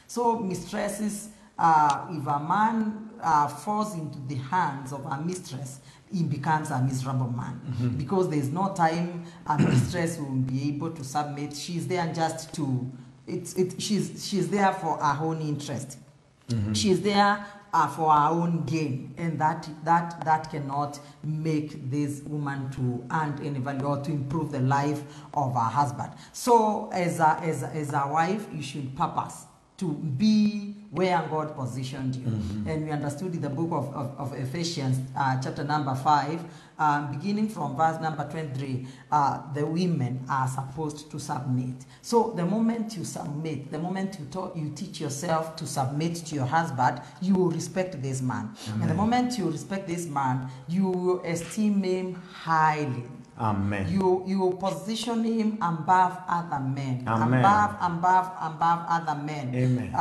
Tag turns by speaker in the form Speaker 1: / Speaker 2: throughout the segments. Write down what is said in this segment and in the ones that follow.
Speaker 1: So mistresses, if a man falls into the hands of a mistress, he becomes a miserable man, because there's no time a mistress will be able to submit. She's there just to, she's there for her own interest. She's there for her own gain, and that cannot make this woman to earn any value or to improve the life of her husband. So as a wife, you should purpose to be where God positioned you. And we understood in the book of Ephesians, chapter number 5, beginning from verse number 23, the women are supposed to submit. So the moment you submit, the moment you teach yourself to submit to your husband, you will respect this man. Amen. And the moment you respect this man, you will esteem him highly.
Speaker 2: Amen.
Speaker 1: You position him above other men.
Speaker 2: Amen.
Speaker 1: Above other men.
Speaker 2: Amen.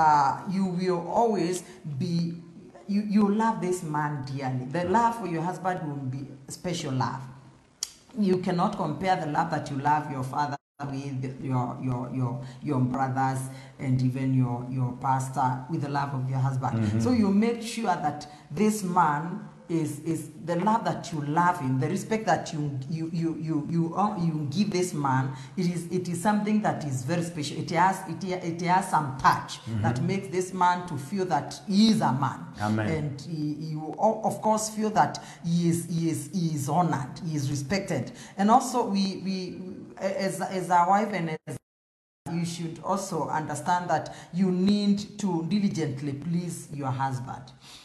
Speaker 1: You will always be, you love this man dearly. The love for your husband will be a special love. You cannot compare the love that you love your father with, your brothers, and even your pastor, with the love of your husband. So you make sure that this man is the love that you love him, the respect that you give this man. It is something that is very special. It has some touch that makes this man to feel that he is a man.
Speaker 2: Amen.
Speaker 1: And you of course feel that he is honored, he is respected. And also we as a wife and as you should also understand that you need to diligently please your husband.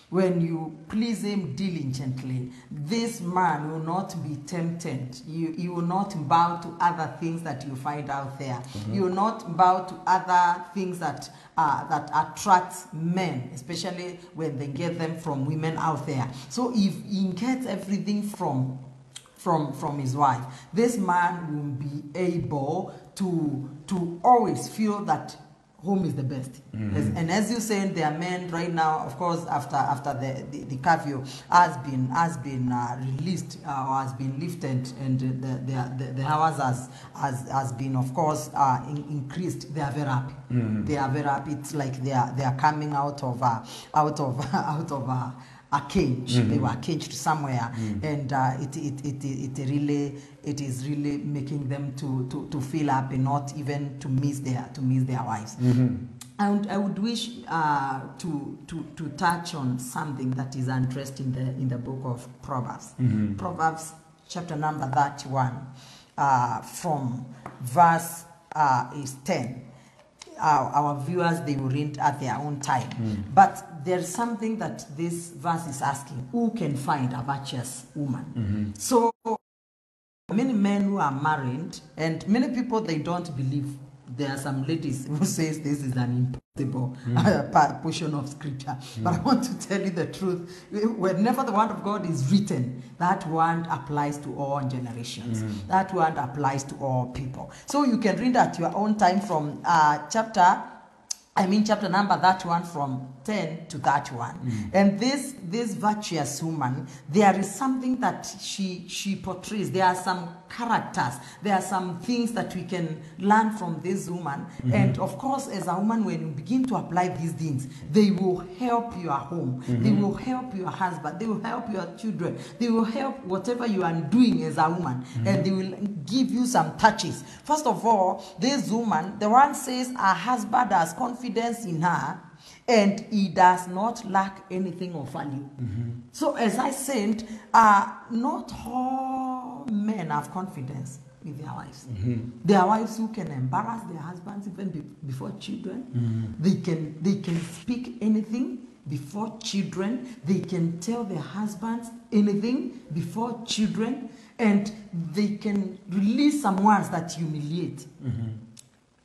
Speaker 1: When you please him diligently, this man will not be tempted. You will not bow to other things that you find out there. You will not bow to other things that attract men, especially when they get them from women out there. So if he gets everything from his wife, this man will be able to always feel that home is the best. And as you said, there are men right now, of course, after the curfew has been released or has been lifted, and the hours has been, of course, increased. They are very happy. They are very happy. It's like they are coming out of a cage. They were caged somewhere, and it is really making them to feel happy, not even to miss their wives. And I would wish to touch on something that is addressed in the book of Proverbs. Proverbs chapter number 31, from verse is 10. Our viewers, they will read at their own time. But there's something that this verse is asking: who can find a virtuous woman? So many men who are married, and many people, they don't believe. There are some ladies who says this is an impossible portion of scripture. But I want to tell you the truth. Whenever the word of God is written, that word applies to all generations. That word applies to all people. So you can read at your own time from chapter number 31, from 10 to 31. And this virtuous woman, there is something that she portrays. There are some characters. There are some things that we can learn from this woman. And of course, as a woman, when you begin to apply these things, they will help your home. They will help your husband. They will help your children. They will help whatever you are doing as a woman. And they will give you some touches. First of all, this woman, the one says her husband has confidence in her, and he does not lack anything of value. So as I said, not all men have confidence with their wives. There are wives who can embarrass their husbands even before children. They can speak anything before children. They can tell their husbands anything before children, and they can release some words that humiliate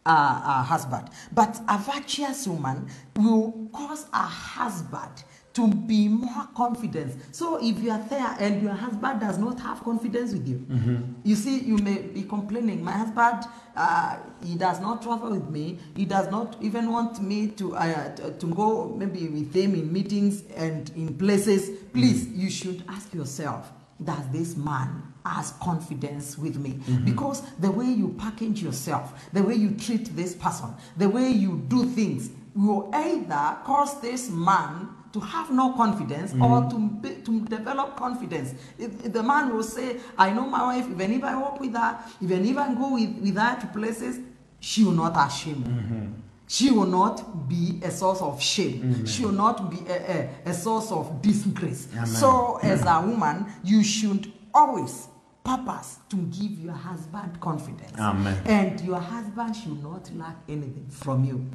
Speaker 1: a husband. But a virtuous woman will cause a husband to be more confident. So if you are there and your husband does not have confidence with you, you see, you may be complaining, my husband, he does not travel with me, he does not even want me to go maybe with him in meetings and in places. Please, you should ask yourself, does this man has confidence with me? Because the way you package yourself, the way you treat this person, the way you do things, will either cause this man to have no confidence or to develop confidence. If the man will say, I know my wife, even if I walk with her, even if I go with her to places, she will not ashame. She will not be a source of shame. She will not be a source of disgrace. So as a woman, you should always purpose to give your husband confidence. And your husband should not lack anything from you.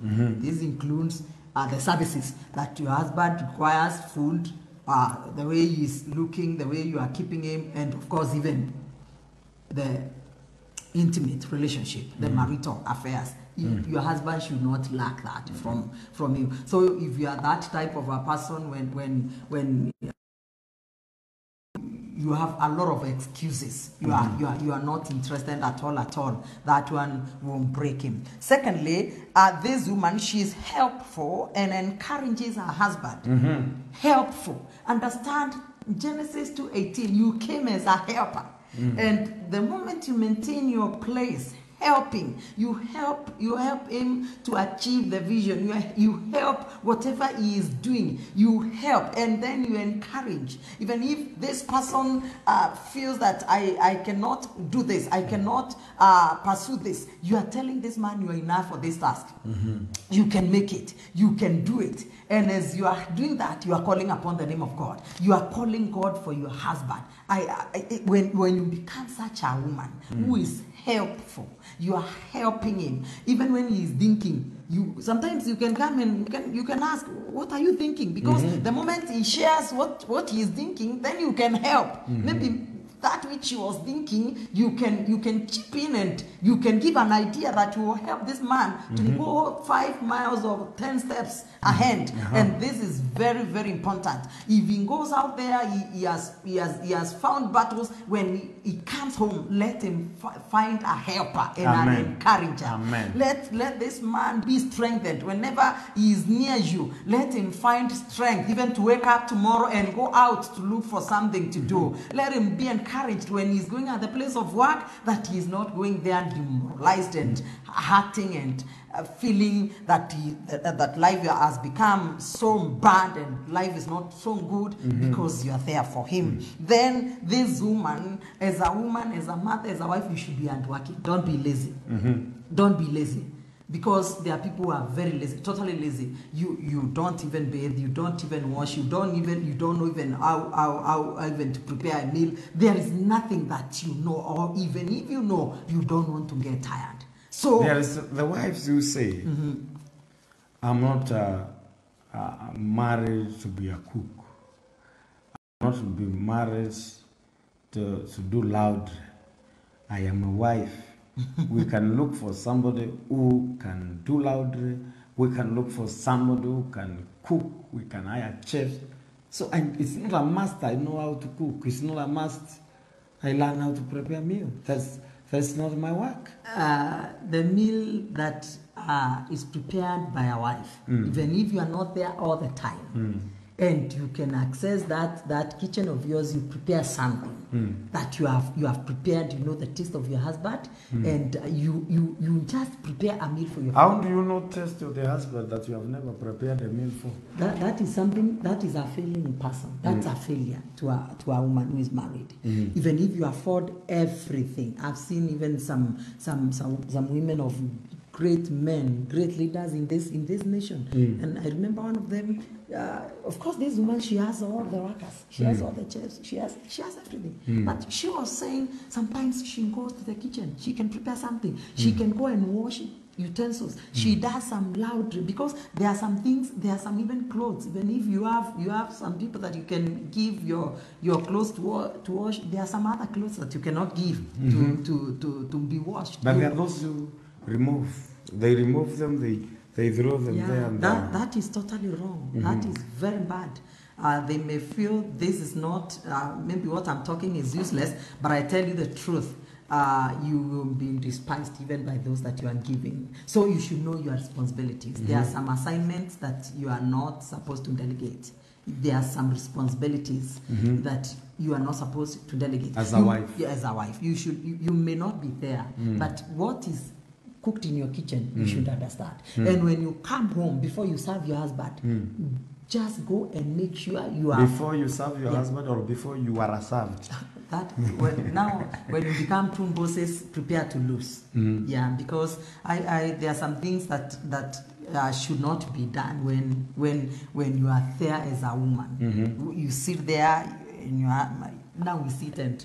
Speaker 1: This includes the services that your husband requires, food, the way he is looking, the way you are keeping him, and of course even the intimate relationship, the marital affairs. Your husband should not lack that from you. So if you are that type of a person, when you have a lot of excuses, you are not interested at all, that one won't break him. Secondly, this woman, she is helpful and encourages her husband. Helpful. Understand Genesis 2:18, you came as a helper. And the moment you maintain your place, helping, you help him to achieve the vision. You help whatever he is doing. You help, and then you encourage. Even if this person feels that I cannot do this, I cannot pursue this, you are telling this man you are enough for this task. You can make it. You can do it. And as you are doing that, you are calling upon the name of God. You are calling God for your husband. When you become such a woman who is helpful, you are helping him. Even when he is thinking, sometimes you can come and you can ask, what are you thinking? Because the moment he shares what he is thinking, then you can help. Maybe that which he was thinking, you can chip in and you can give an idea that will help this man to go 5 miles or 10 steps ahead. And this is very, very important. If he goes out there, he has found battles. When he comes home, let him find a helper and an encourager. Let this man be strengthened. Whenever he is near you, let him find strength even to wake up tomorrow and go out to look for something to do. Let him be encouraged when he's going at the place of work, that he is not going there demoralized and hurting and feeling that that life has become so bad and life is not so good because you are there for him. Then this woman, as a mother, as a wife, you should be hardworking. Don't be lazy. Don't be lazy. Because there are people who are very lazy, totally lazy. You don't even bathe, you don't even wash, you don't know even how even to prepare a meal. There is nothing that you know, or even if you know, you don't want to get tired. So
Speaker 2: there is the wives who say, I'm not married to be a cook. I'm not to be married to do laundry. I am a wife. We can look for somebody who can do laundry. We can look for somebody who can cook. We can hire chefs. So it's not a must I know how to cook. It's not a must I learn how to prepare meal. That's not my work.
Speaker 1: The meal that is prepared by a wife, even if you are not there all the time, and you can access that kitchen of yours, you prepare something that you have prepared. You know the taste of your husband, and you just prepare a meal for your
Speaker 2: How
Speaker 1: family.
Speaker 2: do you know taste of the husband that you have never prepared a meal for?
Speaker 1: That is something that is a failing person. That's a failure to a woman who is married. Even if you afford everything, I've seen even some women of great men, great leaders in this nation. And I remember one of them. Of course, this woman, she has all the workers, she has all the chefs, she has everything. But she was saying sometimes she goes to the kitchen, she can prepare something, she can go and wash utensils, she does some laundry, because there are some things, there are some even clothes. Even if you have some people that you can give your clothes to wash, there are some other clothes that you cannot give to be washed.
Speaker 2: But there are those who remove. They remove them, they throw them there and there.
Speaker 1: That is totally wrong. That is very bad. They may feel this is not, maybe what I'm talking is useless, but I tell you the truth. You will be despised even by those that you are giving. So you should know your responsibilities. There are some assignments that you are not supposed to delegate. there are some responsibilities that you are not supposed to delegate.
Speaker 2: As a wife.
Speaker 1: Yeah, as a wife. You may not be there, but what is cooked in your kitchen, you should understand. And when you come home, before you serve your husband, just go and make sure you are...
Speaker 2: Before you serve your husband or before you are served?
Speaker 1: That when you become two bosses, prepare to lose. Yeah, because there are some things that should not be done when you are there as a woman. You sit there and you are... Now we sit and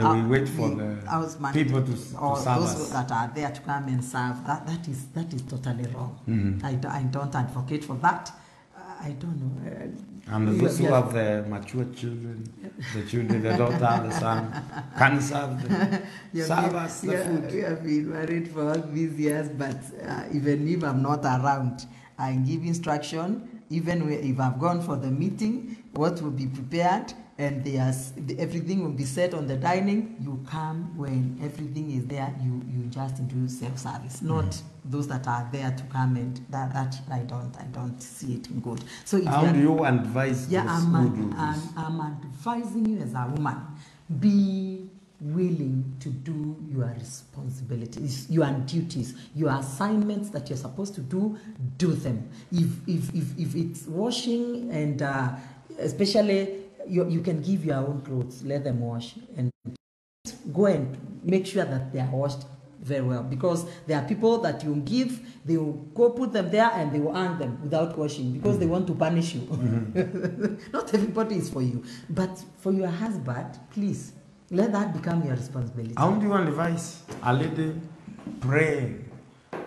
Speaker 2: we wait for the people to serve
Speaker 1: those
Speaker 2: us.
Speaker 1: that are there to come and serve. That is totally wrong. I don't advocate for that. I don't know.
Speaker 2: And those who have the mature children, the daughter, the son, can serve them. Serve us the food.
Speaker 1: We have been married for all these years, but even if I'm not around, I give instruction. Even if I've gone for the meeting, what will be prepared, and everything will be set on the dining. You come when everything is there. You just do self-service, not those that are there to come, and that I don't see it good. So if
Speaker 2: how do you advise?
Speaker 1: Yeah, I'm advising you as a woman, be willing to do your responsibilities, your duties, your assignments that you're supposed to do them. If it's washing, and especially you can give your own clothes, let them wash, and go and make sure that they are washed very well, because there are people that you give, they will go put them there and they will hang them without washing because they want to punish you. Not everybody is for you, but for your husband, please let that become your responsibility.
Speaker 2: How do you advise a lady pray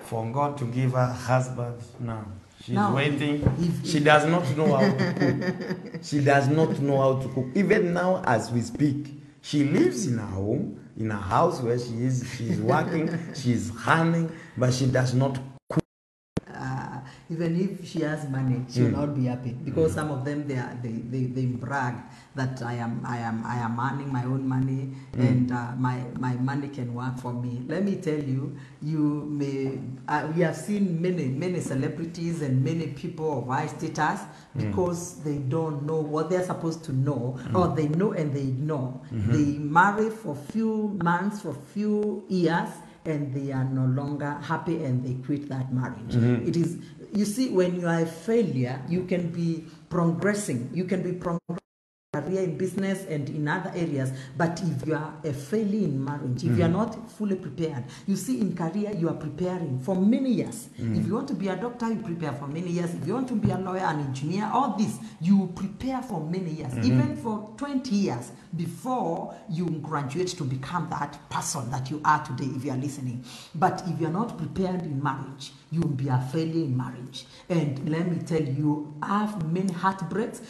Speaker 2: for God to give her husband now? She's waiting. She does not know how to cook. She does not know how to cook. Even now, as we speak, she lives in her home, in a house where she's working, she's earning, but she does not cook.
Speaker 1: Even if she has money, she will not be happy, because some of them they brag that I am earning my own money, and my money can work for me. Let me tell you, we have seen many celebrities and many people of high status, because they don't know what they're supposed to know, or they know and they ignore. They marry for few months, for few years, and they are no longer happy, and they quit that marriage. It is, you see, when you are a failure, you can be progressing. You can be progressing career in business and in other areas, but if you are a failure in marriage, if you are not fully prepared, you see, in career you are preparing for many years. If you want to be a doctor, you prepare for many years. If you want to be a lawyer, an engineer, all this, you prepare for many years, even for 20 years before you graduate to become that person that you are today, if you are listening. But if you are not prepared in marriage, you will be a failure in marriage. And let me tell you, have many heartbreaks.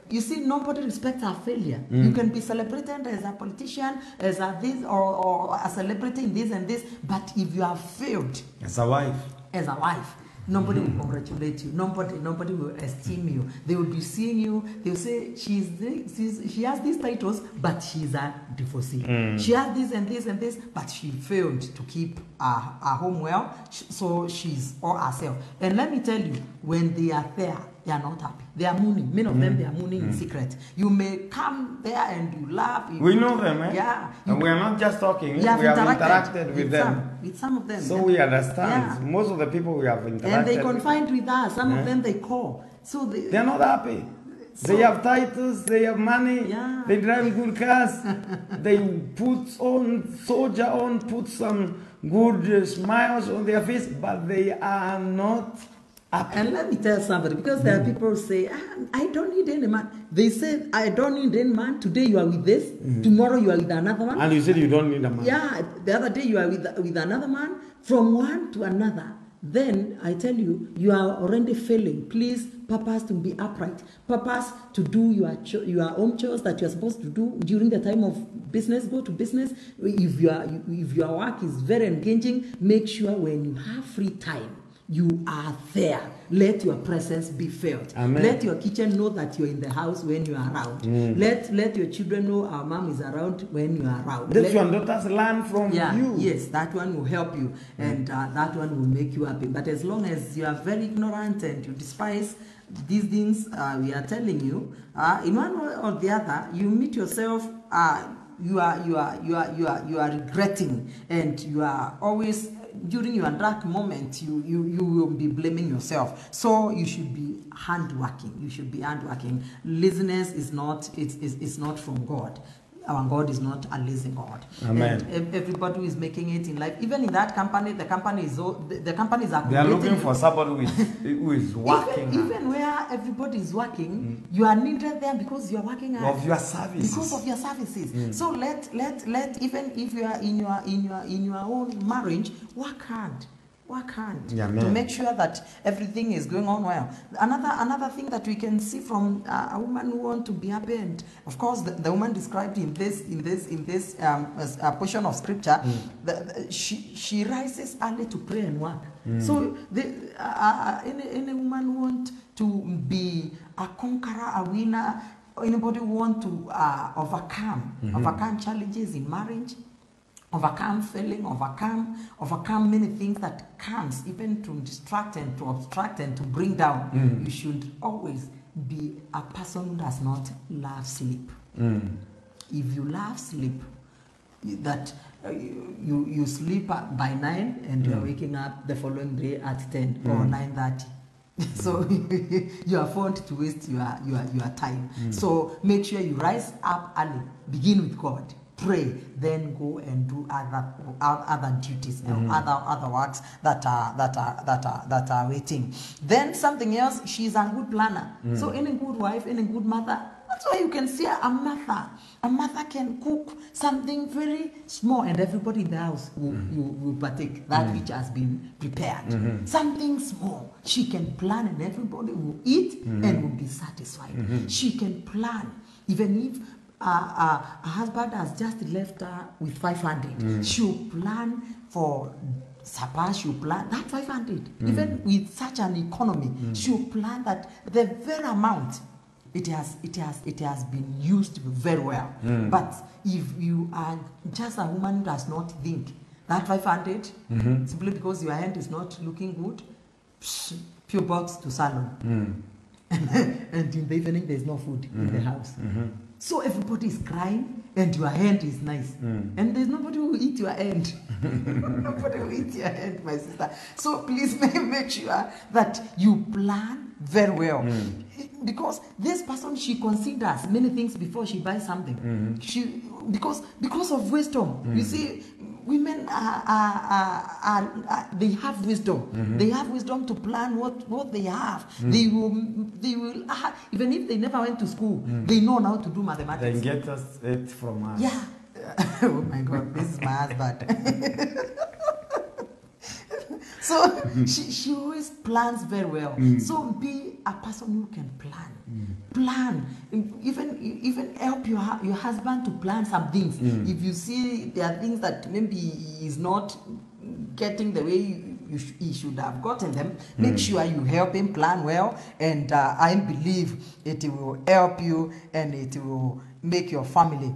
Speaker 1: You see, nobody respects our failure. You can be celebrated as a politician, as a this, or a celebrity in this and this, but if you have failed
Speaker 2: as a wife,
Speaker 1: nobody will congratulate you. Nobody will esteem you. They will be seeing you. They will say, she has these titles, but she's a divorcee. She has this and this and this, but she failed to keep her home well, so she's all herself. And let me tell you, when they are there, they are not happy. They are mooning. Many of them, they are mooning in secret. You may come there and you laugh.
Speaker 2: We know them, eh?
Speaker 1: Yeah.
Speaker 2: And we are not just talking. We have interacted with them.
Speaker 1: With some of them.
Speaker 2: So we understand. Yeah. Most of the people we have interacted with.
Speaker 1: And they confide with us. Some of them they call. So
Speaker 2: they are not happy. So they have titles, they have money, they drive good cars, they put on soldier on, put some good smiles on their face, but they are not happy.
Speaker 1: And let me tell somebody, because there are people who say, I don't need any man. They say, I don't need any man. Today you are with this, tomorrow you are with another one.
Speaker 2: And you said you don't need a man.
Speaker 1: Yeah, the other day you are with another man, from one to another. Then I tell you, you are already failing. Please, purpose to be upright. Purpose to do your own chores that you are supposed to do during the time of business. Go to business. If your work is very engaging, make sure when you have free time, You are there. Let your presence be felt.
Speaker 2: Amen.
Speaker 1: Let your kitchen know that you're in the house when you are around. Let your children know our mom is around when you are around.
Speaker 2: Let your daughters learn from you.
Speaker 1: Yes, that one will help you, and that one will make you happy. But as long as you are very ignorant and you despise these things we are telling you, in one way or the other, you meet yourself. You are regretting, and you are always during your dark moment. You will be blaming yourself. So you should be hardworking. You should be hardworking. Laziness is not. It's not from God. Our God is not a lazy God.
Speaker 2: Amen.
Speaker 1: And everybody who is making it in life, even in that company, the company is
Speaker 2: They are looking for somebody who is working.
Speaker 1: Even where everybody is working, you are needed there because you are working hard.
Speaker 2: Of your services.
Speaker 1: Because of your services. So let even if you are in your own marriage, work hard. Work hard to make sure that everything is going on well. Another thing that we can see from a woman who wants to be happy, and of course the woman described in this portion of scripture, she rises early to pray and work. So any woman who wants to be a conqueror, a winner, anybody who want to overcome challenges in marriage, overcome failing, overcome many things that comes even to distract and to obstruct and to bring down. You should always be a person who does not love sleep. If you love sleep, that you sleep by 9 and you are waking up the following day at 10 or 9:30. So you are forced to waste your time. So make sure you rise up early. Begin with God. Pray, then go and do other duties and other works that are waiting. Then something else, she's a good planner. So any good wife, any good mother, that's why you can see a mother. A mother can cook something very small, and everybody in the house will partake that which has been prepared. Something small, she can plan, and everybody will eat and will be satisfied. She can plan, even if her husband has just left her with 500. She'll plan for supper. She'll plan that 500. Even with such an economy, she'll plan that the very amount it has been used very well. But if you are just a woman who does not think that 500, simply because your hand is not looking good, pure box to salon. And in the evening there's no food in the house. So everybody is crying and your hand is nice. And there's nobody who will eat your hand. Nobody will eat your hand, my sister. So please make sure that you plan very well. Because this person, she considers many things before she buys something. Because of wisdom. You see, women they have wisdom. They have wisdom to plan what they have. They will even if they never went to school, they know how to do mathematics.
Speaker 2: They get it from us.
Speaker 1: Yeah. Oh my God, this is my husband. So she always plans very well. So be a person who can plan. Plan. Even help your husband to plan some things. If you see there are things that maybe he's not getting the way he should have gotten them, make sure you help him plan well, and I believe it will help you and it will make your family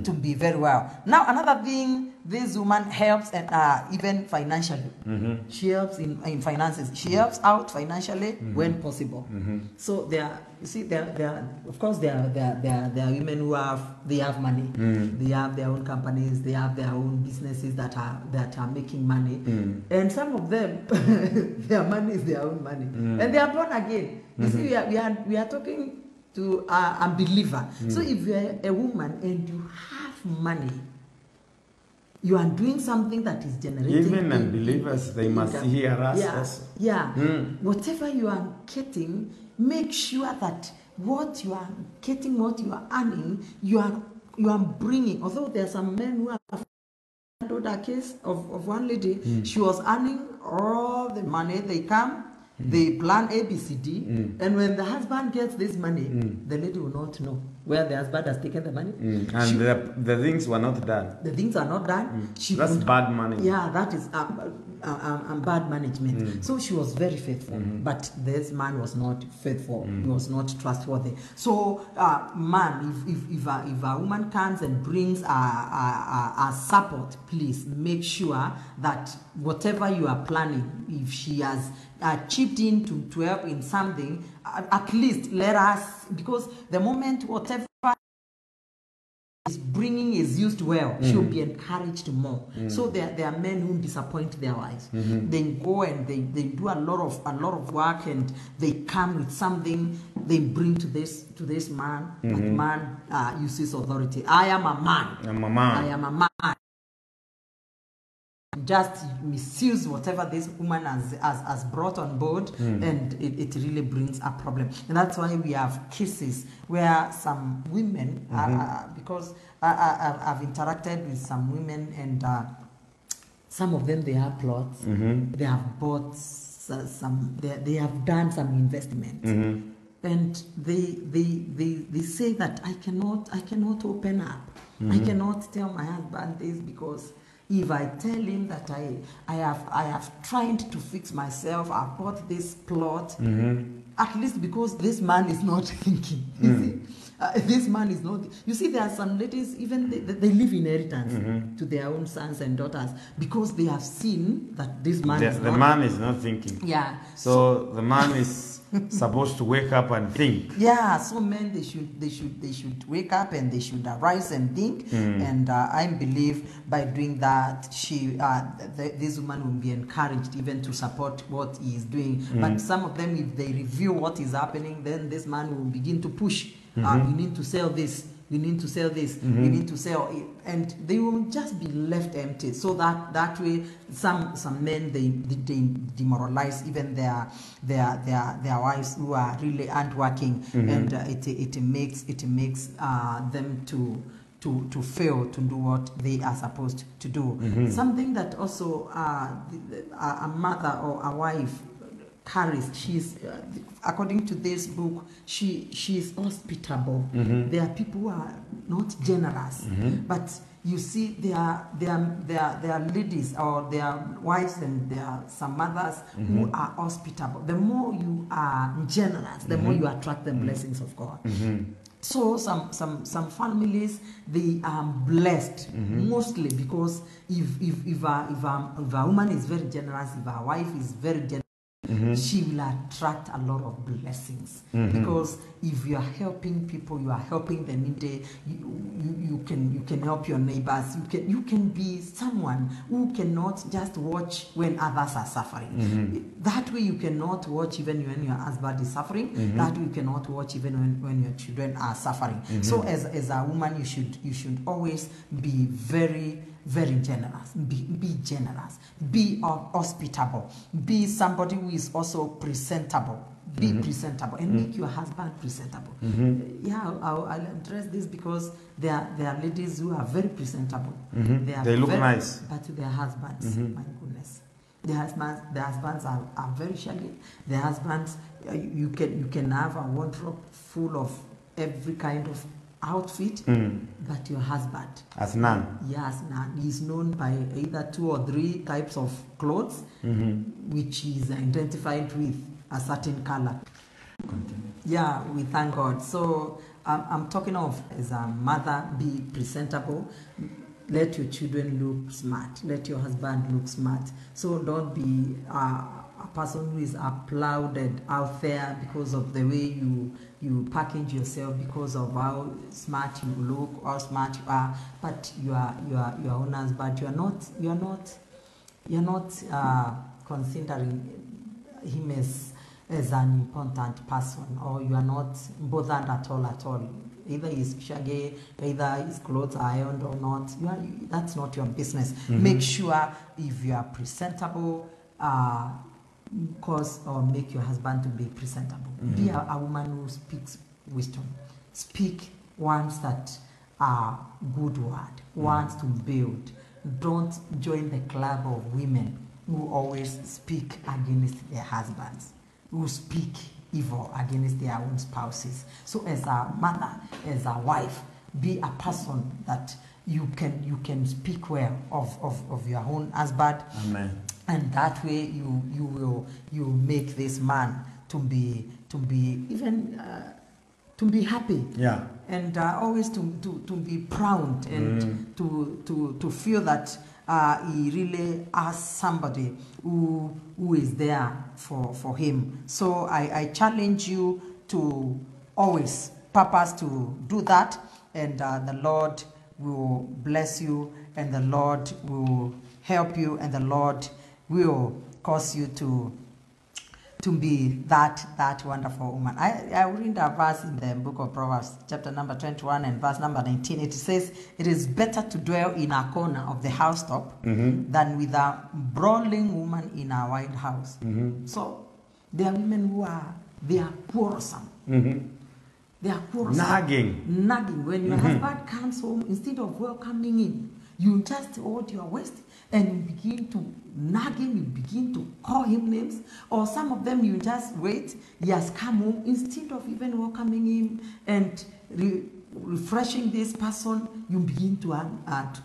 Speaker 1: to be very well. Now another thing, this woman helps, and even financially. She helps in finances. She helps out financially when possible. So there of course there are women who have money. They have their own companies. They have their own businesses that are making money. And some of them, their money is their own money, and they are born again. You see, we are talking to a believer. So if you are a woman and you have money, you are doing something that is generating.
Speaker 2: Even unbelievers, they must hear us also.
Speaker 1: Yeah. Whatever you are getting, make sure that what you are getting, what you are earning, you are bringing. Although there are some men who have handled a case of one lady, she was earning all the money. They come, they plan ABCD, and when the husband gets this money, the lady will not know. where the husband has taken the money.
Speaker 2: And the things were not done.
Speaker 1: The things are not done.
Speaker 2: That's bad management.
Speaker 1: Yeah, that is bad management. So she was very faithful, but this man was not faithful. He was not trustworthy. So, man, if a woman comes and brings a support, please make sure that whatever you are planning, if she has chipped in to help in something, at least let us, because the moment whatever is bringing is used well, she'll be encouraged more. So there are men who disappoint their wives. They go and they do a lot of work, and they come with something they bring to this man. That man uses authority. I am a man. I am a man. Just misuse whatever this woman has brought on board, and it really brings a problem. And that's why we have cases where some women, because I've interacted with some women, and some of them, they have plots, they have bought some, they have done some investment, and they say that I cannot open up, I cannot tell my husband this, because if I tell him that I have tried to fix myself, I bought this plot, at least because this man is not thinking. You see? This man is not. You see, there are some ladies, even they leave inheritance to their own sons and daughters, because they have seen that this man is not.
Speaker 2: The man is not thinking.
Speaker 1: Yeah.
Speaker 2: So the man is supposed to wake up and think.
Speaker 1: Yeah, so men, they should wake up, and they should arise and think. And I believe by doing that, this woman will be encouraged even to support what he is doing. But some of them, if they review what is happening, then this man will begin to push. You need to sell this. You need to sell this. You need to sell it, and they will just be left empty. So that way, some men they demoralize even their wives who are really aren't working, and it makes them to fail to do what they are supposed to do. Something that also a mother or a wife carries, she's according to this book, she is hospitable. There are people who are not generous, but you see, there are ladies, or there are wives, and there are some mothers who are hospitable. The more you are generous, the more you attract the blessings of God. So some families, they are blessed mostly because if a woman is very generous, if a wife is very generous, she will attract a lot of blessings, because if you are helping people, you are helping the needy. You can help your neighbors. You can be someone who cannot just watch when others are suffering. That way you cannot watch even when your husband is suffering. That way you cannot watch even when your children are suffering. So as a woman, you should always be very generous. Be generous. Be hospitable. Be somebody who is also presentable. Be presentable, and make your husband presentable. Yeah, I'll address this because there are ladies who are very presentable.
Speaker 2: They look nice,
Speaker 1: but to their husbands, my goodness, their husbands are very shaggy. Their husbands, you can have a wardrobe full of every kind of outfit, but your husband
Speaker 2: as none.
Speaker 1: Yes, none. He's known by either 2 or 3 types of clothes, which is identified with a certain color. Yeah, we thank God. So I'm talking of, as a mother, be presentable. Let your children look smart. Let your husband look smart. So don't be a person who is applauded out there because of the way you package yourself, because of how smart you look, how smart you are. But you are your own husband. You're not considering him as an important person, or you are not bothered at all. Either he's shaggy, either his clothes are ironed or not. That's not your business. Make sure if you are presentable, or make your husband to be presentable. Be a woman who speaks wisdom. Speak words that are good word, words to build. Don't join the club of women who always speak against their husbands, who speak evil against their own spouses. So as a mother, as a wife, be a person that you can speak well of your own husband.
Speaker 2: Amen.
Speaker 1: And that way you make this man to be even to be happy.
Speaker 2: Yeah.
Speaker 1: And always to be proud and to feel that he really has somebody who is there for him. So I challenge you to always purpose to do that, and the Lord will bless you, and the Lord will help you, and the Lord will cause you to be that wonderful woman. I will read a verse in the book of Proverbs, chapter number 21 and verse number 19. It says, it is better to dwell in a corner of the housetop than with a brawling woman in a wide house. So there are women who they are quarrelsome. They are quarrelsome. Nagging. When your husband comes home, instead of welcoming him, you just hold your waist and you begin to nag him, you begin to call him names, or some of them you just wait, he has come home, instead of even welcoming him and refreshing this person, you begin to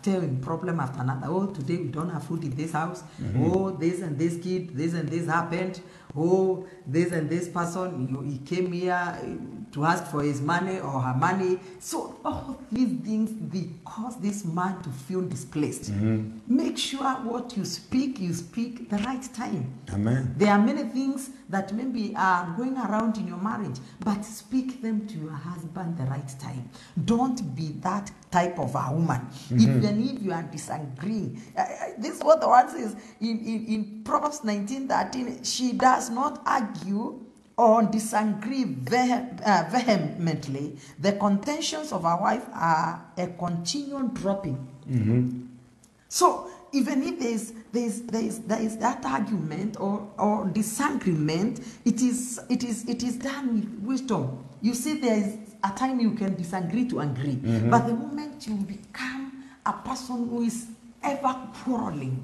Speaker 1: tell him problem after another. Oh, today we don't have food in this house. Oh, this and this kid, this and this happened. Oh, this and this person, he came here to ask for his money or her money. So all these things, they cause this man to feel displaced. Make sure what you speak the right time.
Speaker 2: Amen. There
Speaker 1: are many things that maybe are going around in your marriage, but speak them to your husband the right time. Don't be that type of a woman. Even if you are disagreeing. This is what the word says in Proverbs 19:13. She does not argue or disagree vehemently. The contentions of a wife are a continual dropping. So even if there is that argument or disagreement, it is done with wisdom. You see, there is a time you can disagree to agree, but the moment you become a person who is ever quarreling,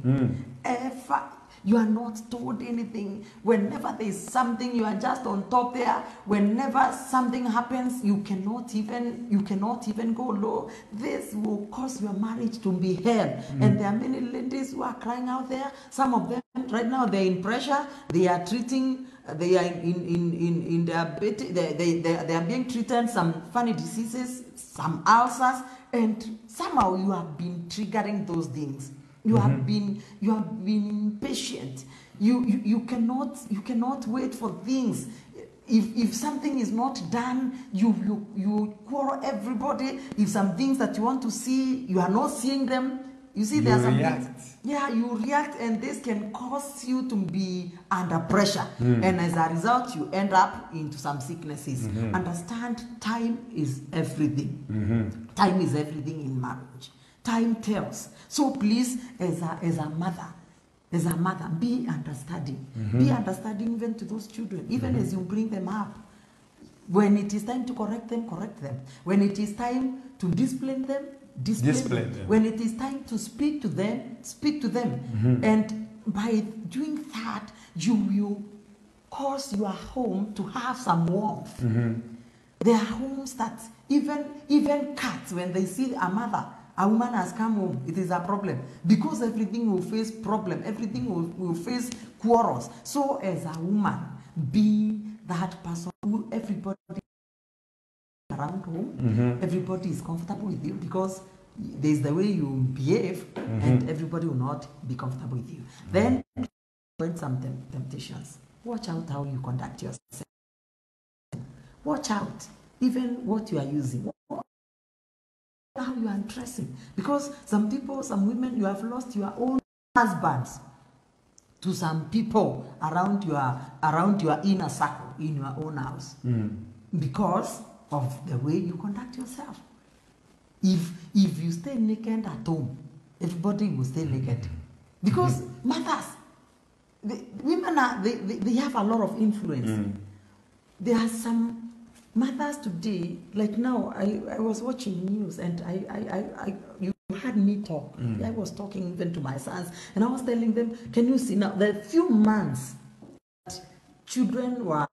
Speaker 1: you are not told anything. Whenever there is something, you are just on top there. Whenever something happens, you cannot even go low. This will cause your marriage to be hell. And there are many ladies who are crying out there. Some of them right now, they're in pressure. They are treating. They are in diabetes. They are being treated some funny diseases, some ulcers, and somehow you have been triggering those things. You have been impatient. You cannot wait for things. If something is not done, you quarrel everybody. If some things that you want to see, you are not seeing them. You see, there are some things. Yeah, you react, and this can cause you to be under pressure. And as a result, you end up into some sicknesses. Understand, time is everything. Time is everything in marriage. Time tells. So please, as a mother, be understanding. Be understanding even to those children, even as you bring them up. When it is time to correct them, correct them. When it is time to discipline them, discipline them. When it is time to speak to them, speak to them. And by doing that, you will cause your home to have some warmth. There are homes that even cats, when they see a woman has come home, it is a problem. Because everything will face problem. Everything will face quarrels. So as a woman, be that person who everybody around home, everybody is comfortable with you, because there's the way you behave, and everybody will not be comfortable with you. Then, when some temptations, watch out how you conduct yourself. Watch out, even what you are using. How you are dressing, because some women, you have lost your own husbands to some people around your inner circle in your own house, because of the way you conduct yourself. If you stay naked at home, everybody will stay naked, because mothers, women they have a lot of influence. There are some mothers today, like now, I was watching news, and you had me talk. I was talking even to my sons, and I was telling them, can you see now, the few months that children were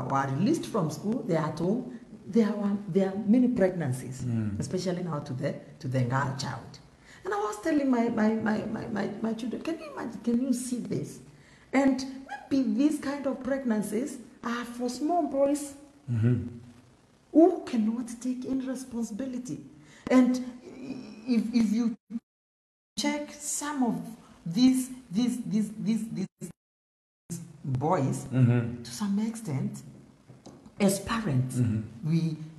Speaker 1: are released from school, they are at home, there are many pregnancies, especially now to the girl child. And I was telling my children, can you imagine, can you see this? And maybe these kind of pregnancies are for small boys who cannot take any responsibility. And if you check some of these boys, to some extent, as parents,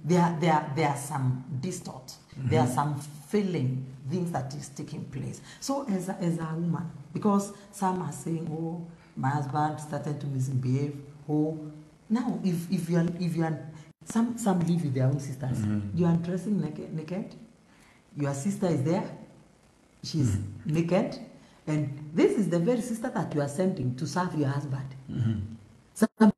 Speaker 1: there are some distort, there are some failing things that is taking place. So as a woman, because some are saying, oh, my husband started to misbehave. Oh, now if you are some live with their own sisters. You are dressing naked. Your sister is there. She's naked, and this is the very sister that you are sending to serve your husband. So you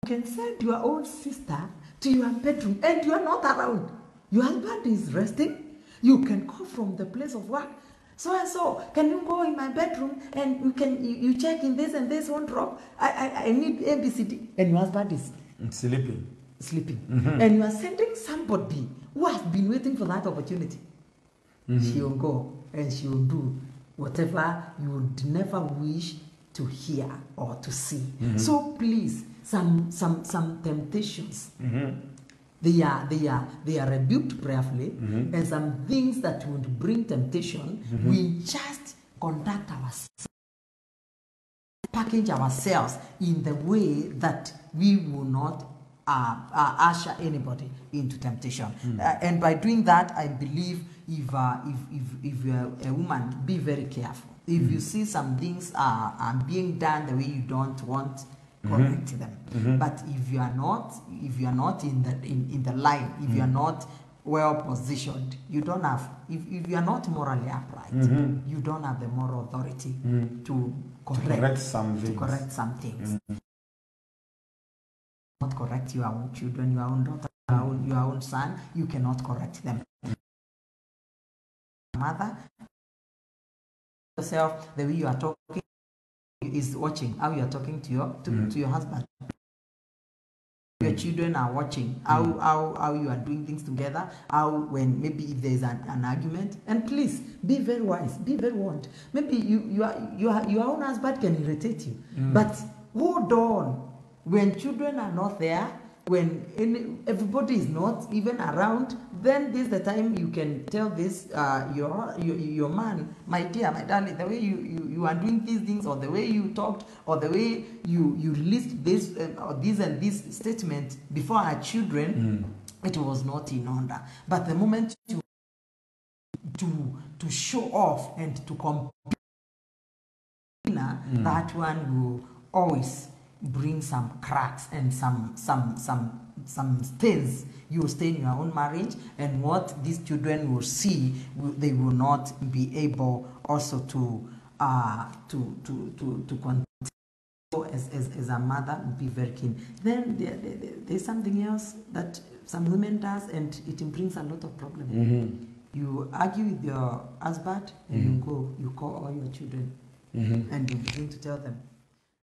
Speaker 1: can send your own sister to your bedroom, and you are not around. Your husband is resting. You can call from the place of work. So and so, can you go in my bedroom and you check in this and this one drop? I need ABCD, and your husband is sleeping. And you are sending somebody who has been waiting for that opportunity. She will go and she will do whatever you would never wish to hear or to see. So please, some temptations, they are rebuked prayerfully, and some things that would bring temptation, we just conduct ourselves, package ourselves in the way that we will not usher anybody into temptation. And by doing that, I believe if you are a woman, be very careful. If you see some things are being done the way you don't want, correct them. But if you are not in the line, if you are not well positioned, you don't have, if you are not morally upright, you don't have the moral authority to correct some things. Not correct your own children, your own daughter, your own son. You cannot correct them. Mother, yourself, the way you are talking is watching how you are talking to your husband. Your children are watching how you are doing things together. How, when maybe if there is an argument, and please be very wise, be very warned. Maybe your own husband can irritate you, but hold on. When children are not there, when everybody is not even around, then this is the time you can tell this your man, my dear, my darling, the way you are doing these things, or the way you talked, or the way you released this or this and this statement before our children, it was not in order. But the moment to show off and to compete, that one will always bring some cracks and some stains. You will stay in your own marriage, and what these children will see, they will not be able also to continue. As a mother, be very keen. Then there's something else that some women does, and it brings a lot of problems. You argue with your husband, and you call all your children, and you begin to tell them,